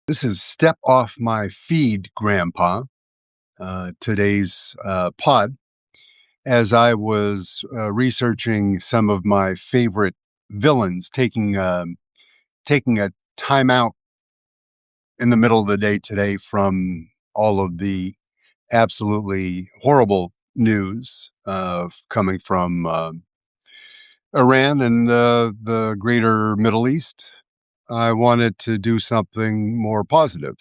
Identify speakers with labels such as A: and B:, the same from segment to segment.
A: This is Step Off My Feed, Grandpa, today's pod. As I was researching some of my favorite villains, taking a time out in the middle of the day today from all of the absolutely horrible news coming from Iran and the greater Middle East, I wanted to do something more positive,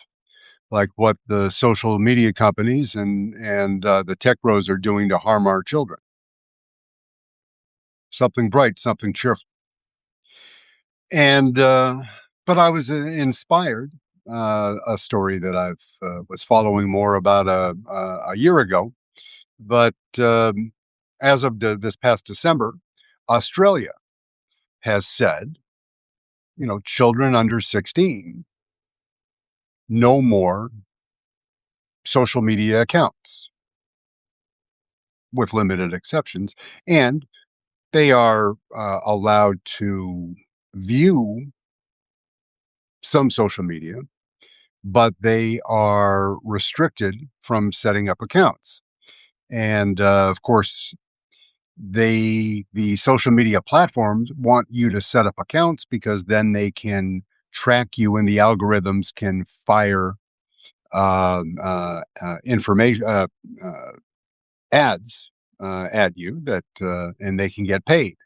A: like what the social media companies and the tech bros are doing to harm our children. Something bright, something cheerful. And but I was inspired. A story that I've was following more about a year ago, but as of this past December, Australia has said, children under 16, no more social media accounts, with limited exceptions, and they are allowed to view some social media, but they are restricted from setting up accounts. And of course, the social media platforms want you to set up accounts because then they can track you and the algorithms can fire information ads at you that and they can get paid.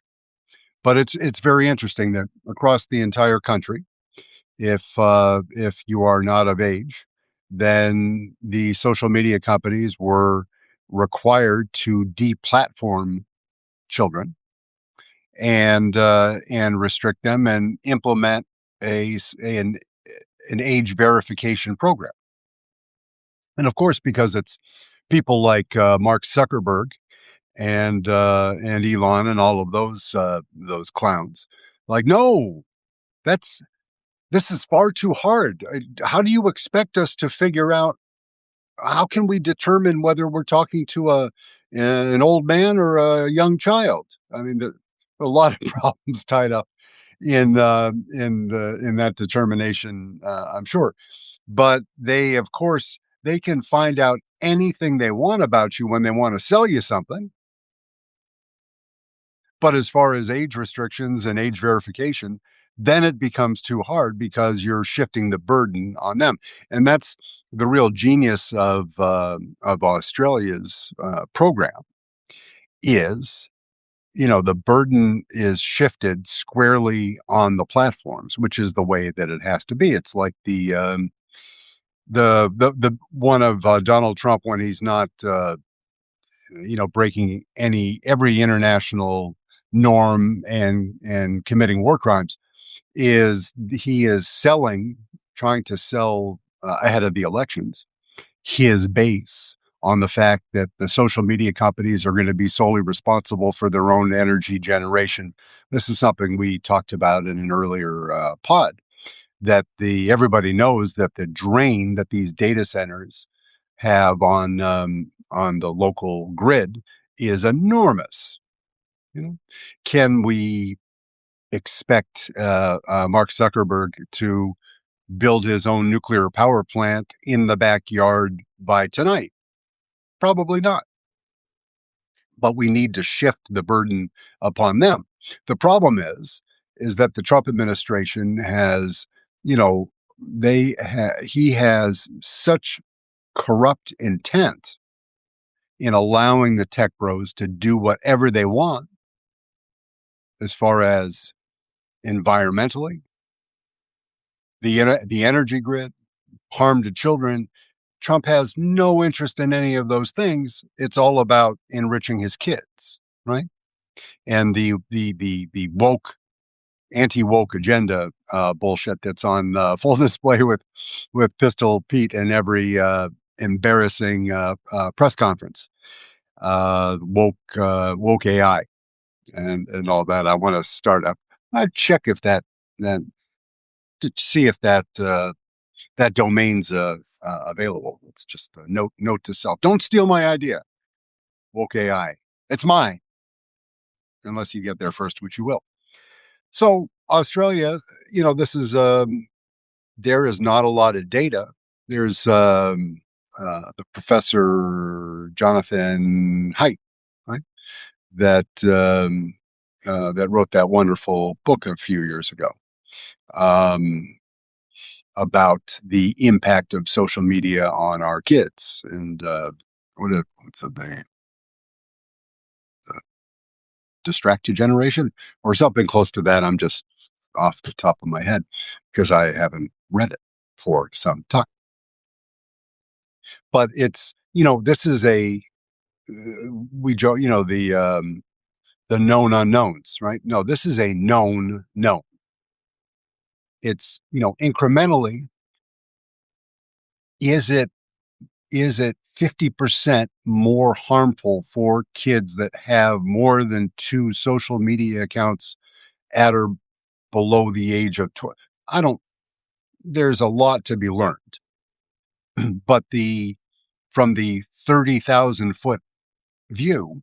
A: But it's very interesting that across the entire country, if you are not of age, then the social media companies were required to deplatform children and restrict them and implement an age verification program. And of course, because it's people like Mark Zuckerberg and Elon and all of those clowns, like, no, that's this is far too hard. How do you expect us to figure out? How can we determine whether we're talking to an old man or a young child? I mean, there are a lot of problems tied up in that determination. I'm sure, but they, of course, they can find out anything they want about you when they want to sell you something. But as far as age restrictions and age verification, then it becomes too hard because you're shifting the burden on them, and that's the real genius of Australia's program is, the burden is shifted squarely on the platforms, which is the way that it has to be. It's like the one of Donald Trump when he's not breaking every international norm and committing war crimes, is he is trying to sell ahead of the elections his base on the fact that the social media companies are going to be solely responsible for their own energy generation. This is something we talked about in an earlier pod, that the everybody knows that the drain that these data centers have on the local grid is enormous. You know, can we expect Mark Zuckerberg to build his own nuclear power plant in the backyard by tonight? Probably not. But we need to shift the burden upon them. The problem is that the Trump administration has, you know, he has such corrupt intent in allowing the tech bros to do whatever they want as far as environmentally, the energy grid, harm to children. Trump has no interest in any of those things. It's all about enriching his kids, right? And the woke, anti-woke agenda bullshit that's on full display with Pistol Pete and every embarrassing press conference. Woke AI and all that. I want to start up. I'd check if that to see if that domain's available. It's just a note to self. Don't steal my idea. Woke AI. It's mine, unless you get there first, which you will. So Australia, this is there is not a lot of data. There's the Professor Jonathan Haidt, right? That that wrote that wonderful book a few years ago um, about the impact of social media on our kids. And what's the name? Distracted generation or something close to that. I'm just off the top of my head because I haven't read it for some time. But it's this is a we joke the known unknowns, right? No, this is a known known. It's incrementally. Is it 50% more harmful for kids that have more than two social media accounts at or below the age of 12? I don't. There's a lot to be learned, but the from the 30,000-foot view,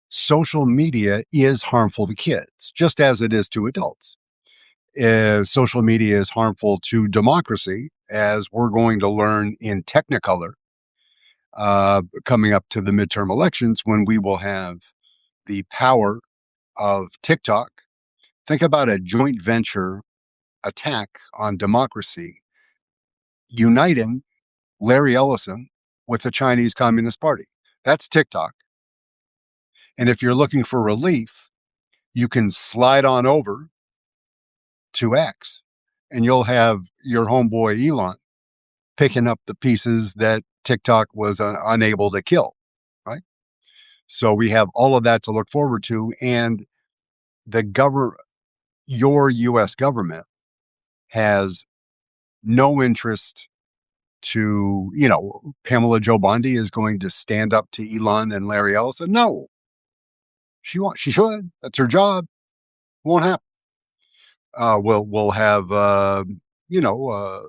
A: social media is harmful to kids, just as it is to adults. Social media is harmful to democracy, as we're going to learn in Technicolor coming up to the midterm elections when we will have the power of TikTok. Think about a joint venture attack on democracy, uniting Larry Ellison with the Chinese Communist Party. That's TikTok. And if you're looking for relief, you can slide on over to X and you'll have your homeboy Elon picking up the pieces that TikTok was unable to kill, right? So we have all of that to look forward to. And your US government has no interest to, Pamela Joe Bondi is going to stand up to Elon and Larry Ellison. No, she should. That's her job. Won't happen. We'll have, you know, uh,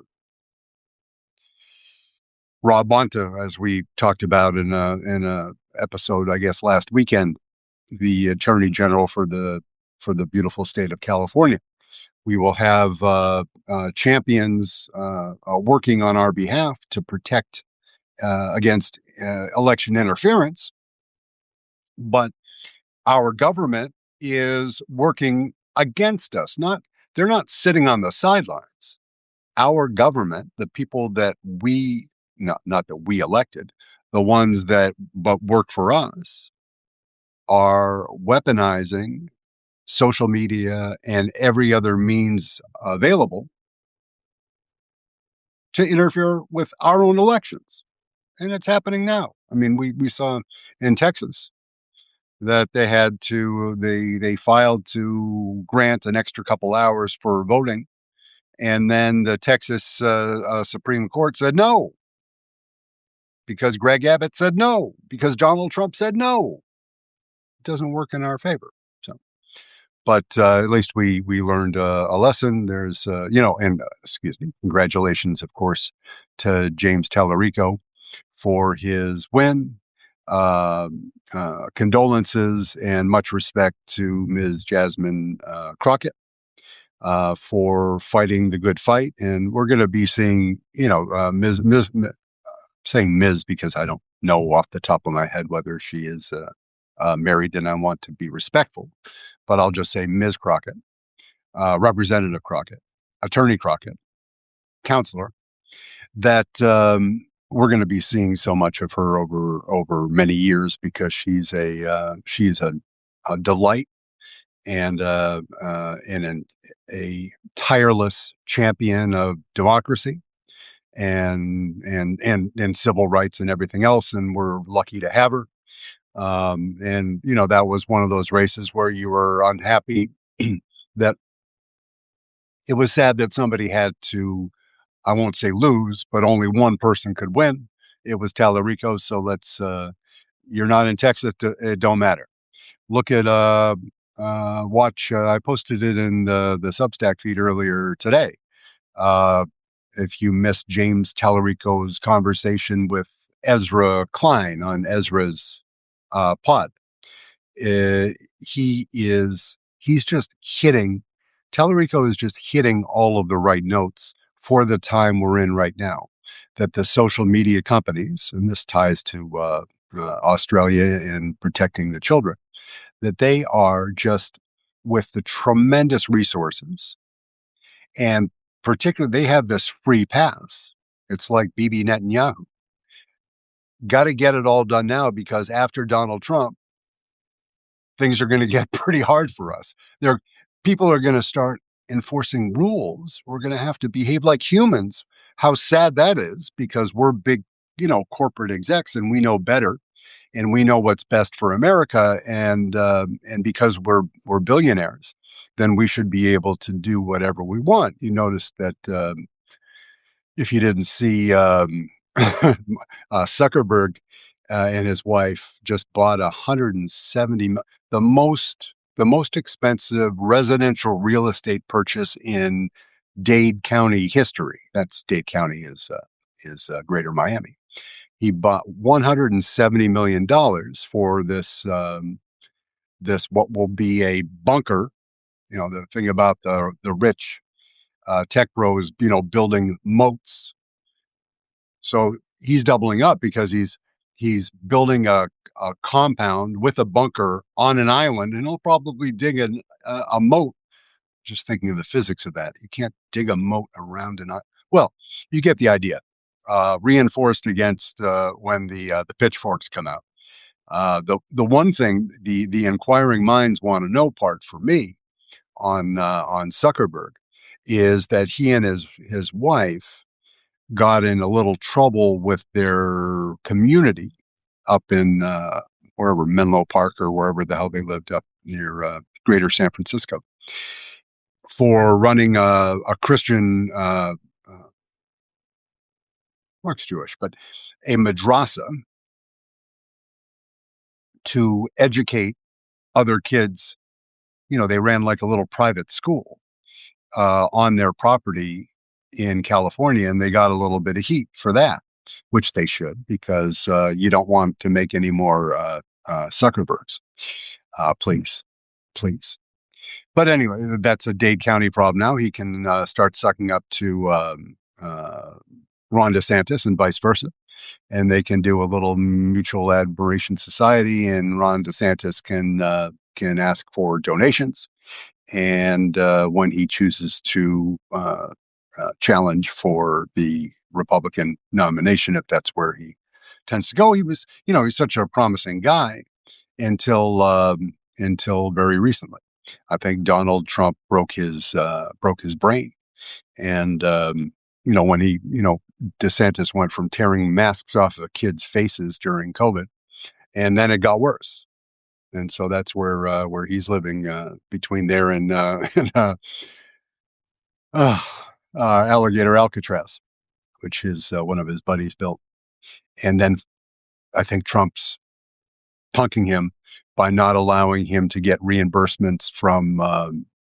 A: Rob Bonta, as we talked about in a episode, I guess last weekend, the Attorney General for the beautiful state of California. We will have champions working on our behalf to protect against election interference, but our government is working against us. They're not sitting on the sidelines. Our government, the people that we not that we elected, the ones that but work for us, are weaponizing social media and every other means available to interfere with our own elections. And it's happening now. I mean, we saw in Texas that they filed to grant an extra couple hours for voting, and then the Texas Supreme Court said no because Greg Abbott said no because Donald Trump said no. It doesn't work in our favor. So, but at least we learned a lesson. There's and excuse me, congratulations, of course, to James Tallarico for his win. Condolences and much respect to Ms. Jasmine Crockett for fighting the good fight. And we're going to be seeing, saying Ms. because I don't know off the top of my head whether she is married, and I want to be respectful, but I'll just say Ms. Crockett, Representative Crockett, Attorney Crockett, counselor, that we're going to be seeing so much of her over many years because she's a delight and a tireless champion of democracy and civil rights and everything else, and we're lucky to have her. And that was one of those races where you were unhappy that it was sad that somebody had to, I won't say lose, but only one person could win. It was Tallarico. So you're not in Texas. It don't matter. Look at, watch, I posted it in the Substack feed earlier today. If you missed James Tallarico's conversation with Ezra Klein on Ezra's pod, he's just hitting, Tallarico is just hitting all of the right notes for the time we're in right now. That the social media companies, and this ties to Australia and protecting the children, that they are just with the tremendous resources, and particularly they have this free pass. It's like Bibi Netanyahu. Got to get it all done now because after Donald Trump, things are going to get pretty hard for us. There, people are going to start enforcing rules. We're going to have to behave like humans. How sad that is, because we're big, corporate execs, and we know better, and we know what's best for America, and because we're billionaires, then we should be able to do whatever we want. You notice that if you didn't see Zuckerberg and his wife just bought 170, the most expensive residential real estate purchase in Dade County history. That's Dade County is Greater Miami. He bought $170 million for this what will be a bunker. The thing about the rich tech bros, building moats. So he's doubling up because he's building a compound with a bunker on an island, and he'll probably dig a moat. Just thinking of the physics of that, you can't dig a moat around an island. Well, you get the idea. Reinforced against when the pitchforks come out. The one thing the inquiring minds want to know part for me on Zuckerberg is that he and his wife got in a little trouble with their community up in wherever, Menlo Park or wherever the hell they lived up near Greater San Francisco, for running a Christian, Mark's Jewish, but a madrasa to educate other kids. They ran like a little private school on their property in California, and they got a little bit of heat for that, which they should, because you don't want to make any more Zuckerbergs. Please, please. But anyway, that's a Dade County problem now. He can start sucking up to Ron DeSantis and vice versa. And they can do a little mutual admiration society, and Ron DeSantis can ask for donations. And when he chooses to challenge for the Republican nomination, if that's where he tends to go, he's such a promising guy until very recently. I think Donald Trump broke his brain, and when DeSantis went from tearing masks off of kids' faces during COVID, and then it got worse. And so that's where he's living, between there and Alligator Alcatraz, which is one of his buddies built. And then I think Trump's punking him by not allowing him to get reimbursements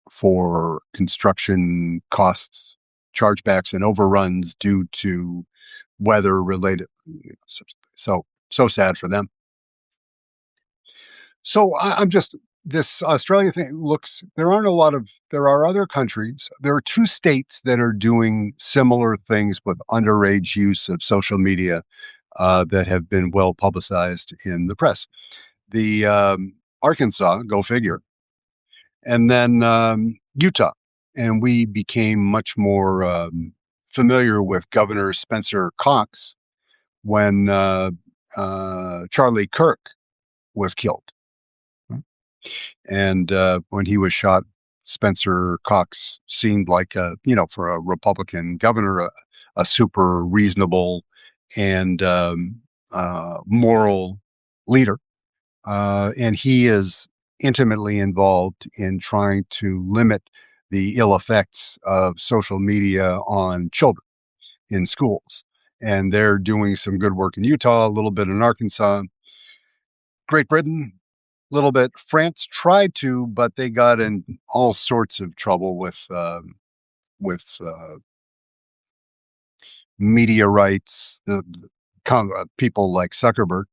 A: for construction costs, chargebacks, and overruns due to weather related. So sad for them. So I'm just, this Australia thing there are other countries. There are 2 states that are doing similar things with underage use of social media that have been well publicized in the press. The Arkansas, go figure, and then Utah. And we became much more familiar with Governor Spencer Cox when Charlie Kirk was killed. And when he was shot, Spencer Cox seemed like for a Republican governor, a super reasonable and moral leader. And he is intimately involved in trying to limit the ill effects of social media on children in schools. And they're doing some good work in Utah, a little bit in Arkansas. Great Britain, a little bit. France tried to, but they got in all sorts of trouble with media rights, people like Zuckerberg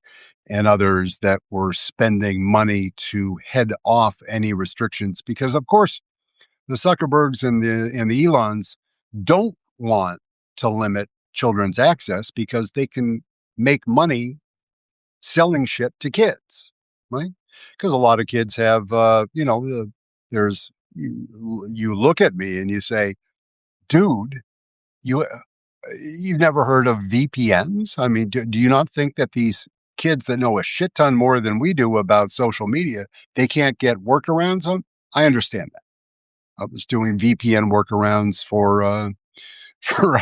A: and others that were spending money to head off any restrictions, because of course the Zuckerbergs and the Elons don't want to limit children's access because they can make money selling shit to kids, right? Because a lot of kids have, there's you look at me and you say, dude, you you've never heard of VPNs? I mean, do you not think that these kids that know a shit ton more than we do about social media, they can't get workarounds on? I understand that. I was doing VPN workarounds for for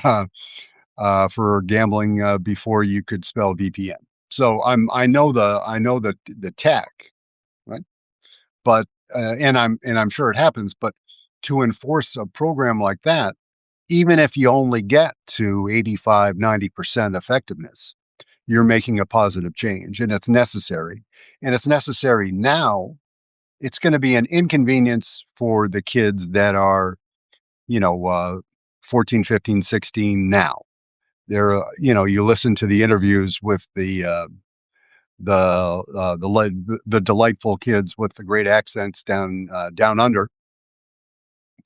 A: for gambling before you could spell VPN. So I know the tech, right? But and I'm sure it happens, but to enforce a program like that, even if you only get to 85, 90% effectiveness, you're making a positive change and it's necessary. And it's necessary now. It's going to be an inconvenience for the kids that are, you know, 14, 15, 16 now. They're, you listen to the interviews with the delightful kids with the great accents down under,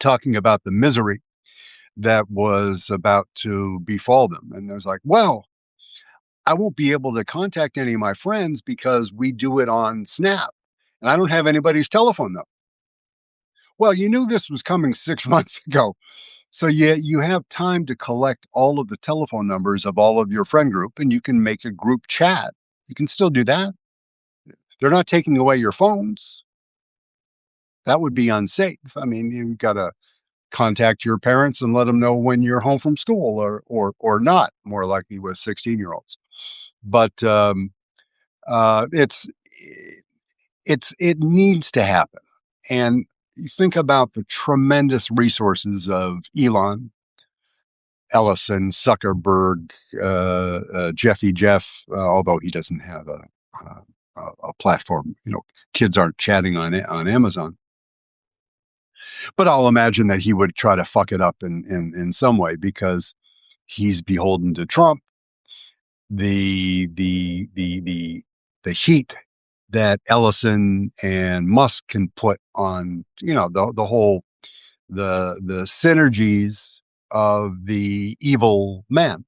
A: talking about the misery that was about to befall them. And there's like, well, I won't be able to contact any of my friends because we do it on Snap, and I don't have anybody's telephone number. Well, you knew this was coming 6 months ago. So you have time to collect all of the telephone numbers of all of your friend group, and you can make a group chat. You can still do that. They're not taking away your phones. That would be unsafe. I mean, you've got to contact your parents and let them know when you're home from school, or not. More likely with 16-year-olds. But it needs to happen. And you think about the tremendous resources of Elon, Ellison, Zuckerberg, Jeffy Jeff, although he doesn't have a platform. Kids aren't chatting on Amazon. But I'll imagine that he would try to fuck it up in some way because he's beholden to Trump. The heat that Ellison and Musk can put on, the whole the synergies of the evil man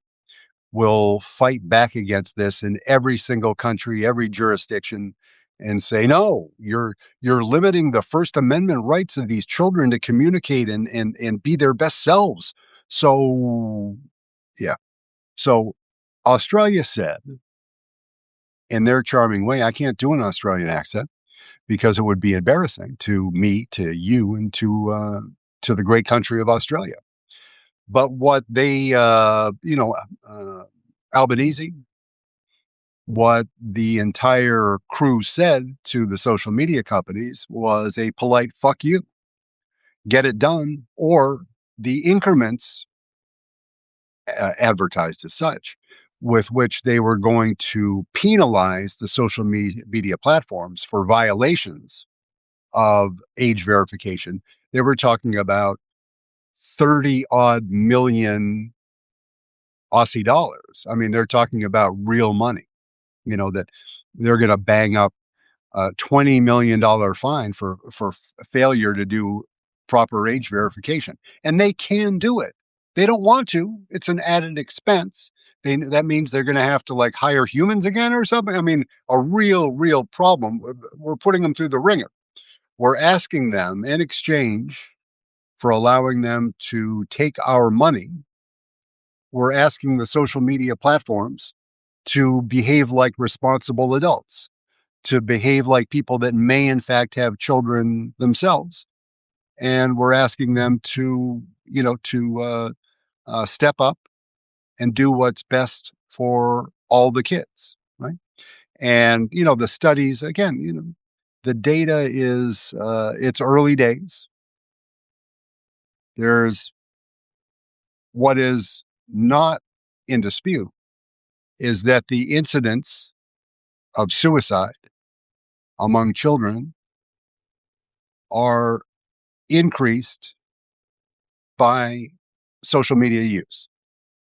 A: will fight back against this in every single country, every jurisdiction, and say, no, you're limiting the First Amendment rights of these children to communicate and be their best selves. So yeah. So Australia said in their charming way, I can't do an Australian accent because it would be embarrassing to me, to you, and to the great country of Australia. But what they, Albanese, what the entire crew said to the social media companies was a polite fuck you, get it done, or the increments advertised as such, with which they were going to penalize the social media platforms for violations of age verification. They were talking about 30 odd million Aussie dollars. I mean, they're talking about real money, that they're going to bang up a $20 million fine for failure to do proper age verification. And they can do it. They don't want to. It's an added expense. That means they're going to have to like hire humans again or something. I mean, a real problem. We're putting them through the ringer. We're asking them in exchange for allowing them to take our money. We're asking the social media platforms to behave like responsible adults, to behave like people that may in fact have children themselves. And we're asking them to, step up and do what's best for all the kids, right? And, the studies, again, the data is, it's early days. There's what is not in dispute is that the incidence of suicide among children are increased by social media use.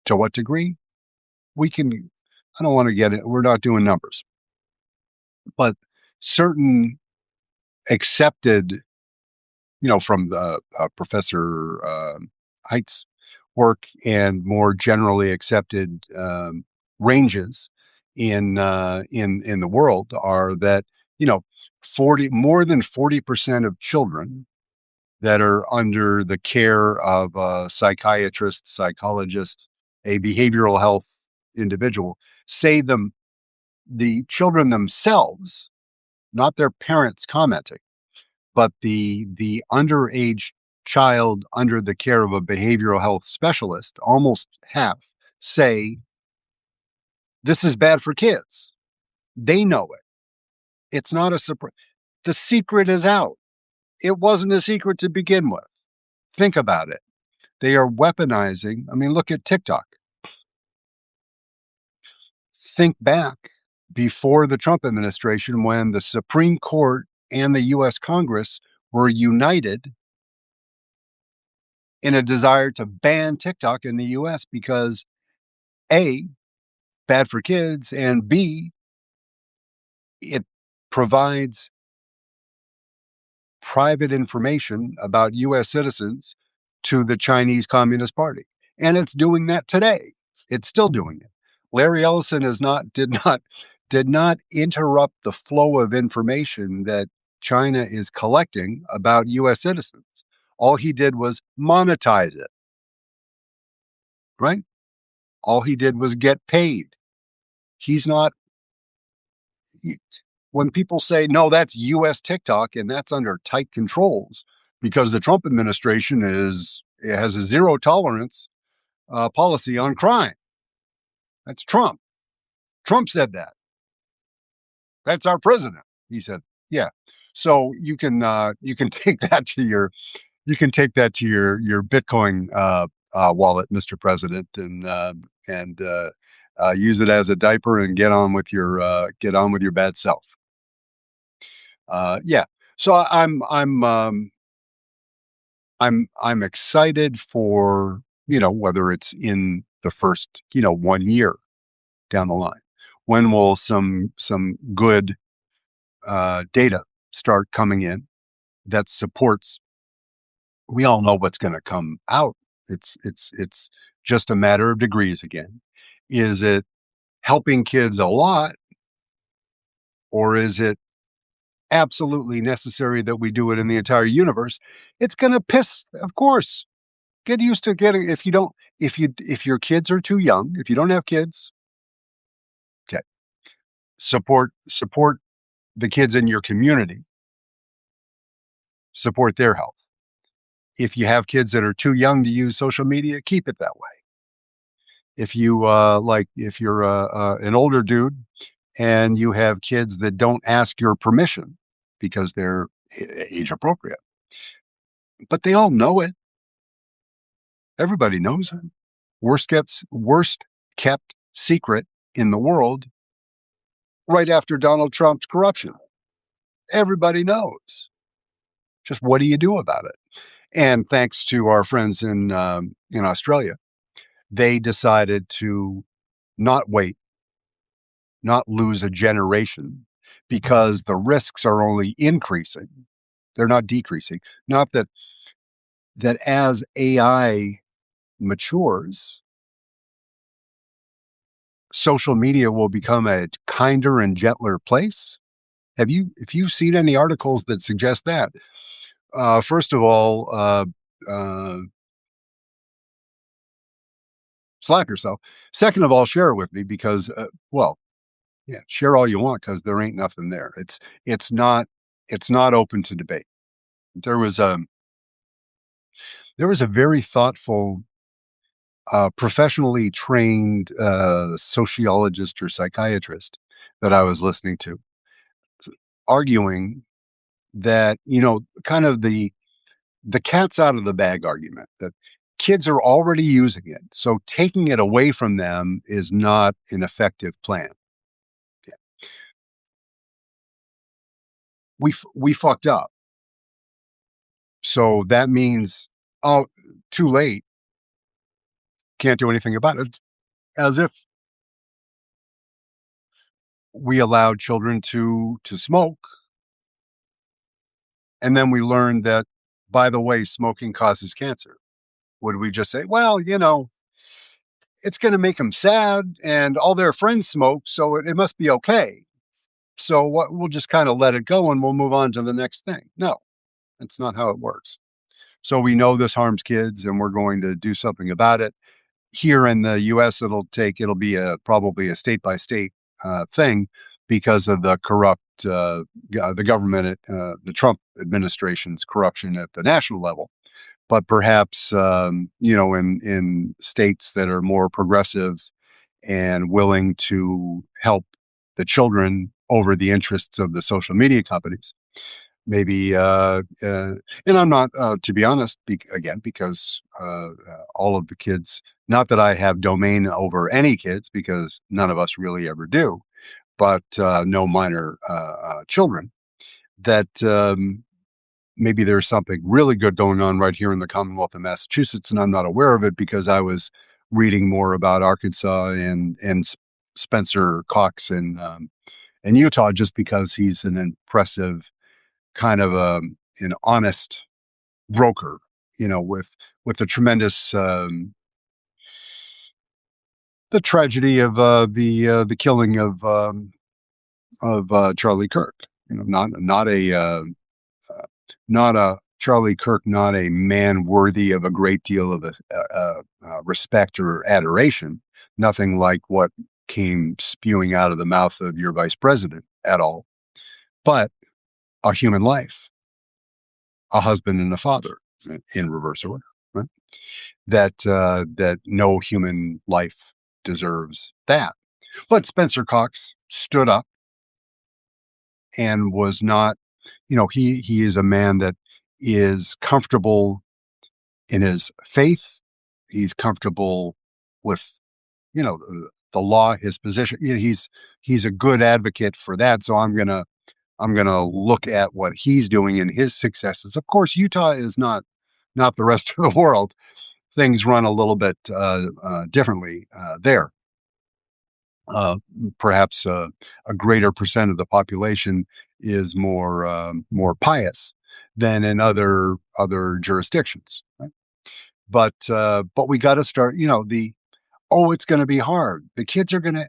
A: To what degree? I don't want to get it, we're not doing numbers, but certain accepted, from the Professor Heitz work and more generally accepted ranges in the world are that, you know, 40 more than 40% of children that are under the care of a psychiatrist, psychologist, a behavioral health individual, say the children themselves, not their parents commenting, but the underage child under the care of a behavioral health specialist, almost half say this is bad for kids. They know it. It's not a surprise. The secret is out. It wasn't a secret to begin with. Think about it. They are weaponizing. I mean, look at TikTok. Think back before the Trump administration when the Supreme Court and the US Congress were united in a desire to ban TikTok in the US because A, bad for kids, and B, it provides private information about US citizens to the Chinese Communist Party. And it's doing that today. It's still doing it. Larry Ellison did not interrupt the flow of information that China is collecting about US citizens. All he did was monetize it, right? All he did was get paid. He's not when people say, no, that's US TikTok and that's under tight controls because the Trump administration has a zero tolerance policy on crime. That's Trump. Trump said that. That's our president. He said, yeah. So you can take that to your Bitcoin wallet, Mr. President, and use it as a diaper and get on with your bad self. Yeah. So I'm excited for, whether it's in the first, 1 year down the line. When will some good data start coming in that supports? We all know what's going to come out. It's just a matter of degrees again. Is it helping kids a lot, or is it absolutely necessary that we do it in the entire universe? It's going to piss, of course. Get used to getting if you don't if your kids are too young, if you don't have kids, okay, support the kids in your community, support their health. If you have kids that are too young to use social media, keep it that way. If you if you're an older dude and you have kids that don't ask your permission because they're age appropriate, but they all know it. Everybody knows it. Worst kept secret in the world right after Donald Trump's corruption. Everybody knows. Just what do you do about it? And thanks to our friends in Australia, they decided to not wait, not lose a generation, because the risks are only increasing. They're not decreasing. Not that as AI matures, social media will become a kinder and gentler place. If you've seen any articles that suggest that? First of all, uh, slap yourself. Second of all, share it with me because, well, yeah, share all you want because there ain't nothing there. It's not it's not open to debate. There was a there was a very thoughtful, professionally trained sociologist or psychiatrist that I was listening to arguing that, kind of the cat's out of the bag argument that kids are already using it. So taking it away from them is not an effective plan. Yeah. We fucked up. So that means, oh, too late. Can't do anything about it. It's as if we allowed children to smoke, and then we learned that, by the way, smoking causes cancer. Would we just say, well, it's going to make them sad and all their friends smoke, so it must be okay. So what, we'll just kind of let it go and we'll move on to the next thing. No, that's not how it works. So we know this harms kids and we're going to do something about it. Here in the US, it'll be probably a state by state thing because of the corrupt, the government, the Trump administration's corruption at the national level. But perhaps, in states that are more progressive and willing to help the children over the interests of the social media companies. Maybe, and I'm not, to be honest, again, because all of the kids, not that I have domain over any kids, because none of us really ever do, but no minor children, that maybe there's something really good going on right here in the Commonwealth of Massachusetts, and I'm not aware of it because I was reading more about Arkansas and Spencer Cox in Utah, just because he's an impressive kind of an honest broker, with the tremendous the tragedy of the killing of Charlie Kirk. Not a Charlie Kirk, not a man worthy of a great deal of respect or adoration. Nothing like what came spewing out of the mouth of your vice president at all, but a human life, a husband and a father in reverse order, right? That no human life deserves that. But Spencer Cox stood up and was not, he is a man that is comfortable in his faith. He's comfortable with, the law, his position. He's a good advocate for that. So I'm gonna look at what he's doing and his successes. Of course, Utah is not the rest of the world. Things run a little bit differently there. Uh, Perhaps a greater percent of the population is more pious than in other jurisdictions. Right? But we got to start. It's going to be hard. The kids are gonna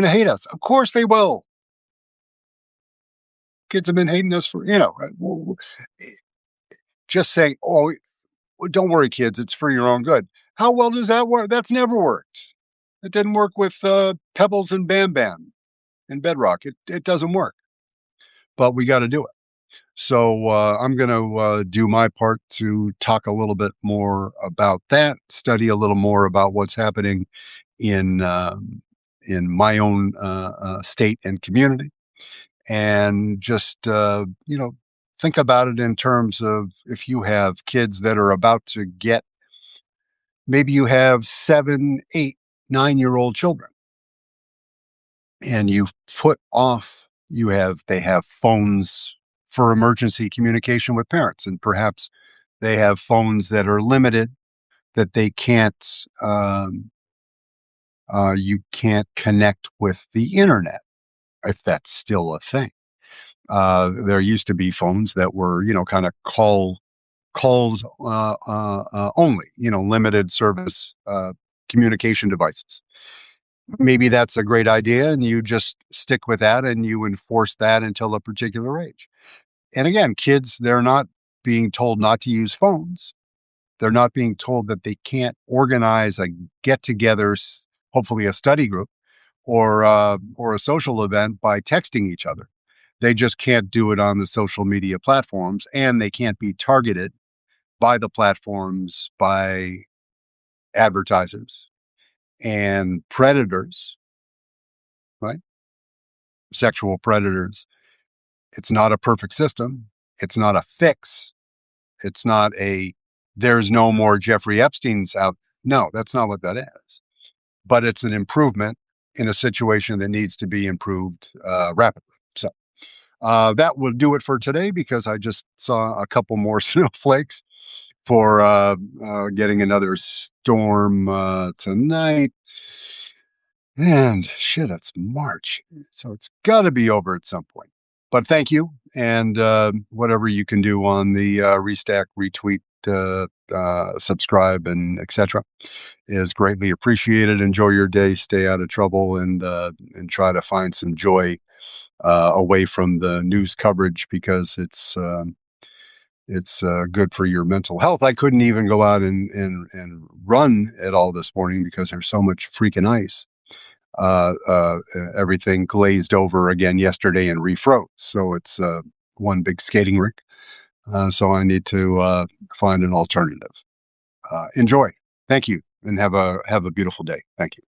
A: hate us. Of course they will. Kids have been hating us for just saying, oh, don't worry, kids, it's for your own good. How well does that work? That's never worked. It didn't work with Pebbles and Bam Bam and Bedrock. It doesn't work, but we got to do it. So I'm going to do my part to talk a little bit more about that, study a little more about what's happening in in my own state and community, and just think about it in terms of if you have kids that are about to get, maybe you have 7, 8, 9-year-old children, and you've put off, they have phones for emergency communication with parents, and perhaps they have phones that are limited, that they can't, you can't connect with the internet, if that's still a thing. There used to be phones that were, kind of calls only, limited service communication devices. Maybe that's a great idea, and you just stick with that and you enforce that until a particular age. And again, kids, they're not being told not to use phones. They're not being told that they can't organize a get together, hopefully a study group or a social event by texting each other. They just can't do it on the social media platforms, and they can't be targeted by the platforms, by advertisers and predators, right? Sexual predators. It's not a perfect system. It's not a fix. It's not there's no more Jeffrey Epstein's out. No, that's not what that is. But it's an improvement in a situation that needs to be improved rapidly. So that will do it for today, because I just saw a couple more snowflakes for getting another storm tonight. And shit, it's March, so it's got to be over at some point. But thank you, and whatever you can do on the restack, retweet, subscribe, and etc. is greatly appreciated. Enjoy your day, stay out of trouble, and try to find some joy away from the news coverage, because it's good for your mental health. I couldn't even go out and run at all this morning because there's so much freaking ice. Uh, uh, Everything glazed over again yesterday and refroze, so it's one big skating rink. So I need to find an alternative. Enjoy. Thank you, and have a beautiful day. Thank you.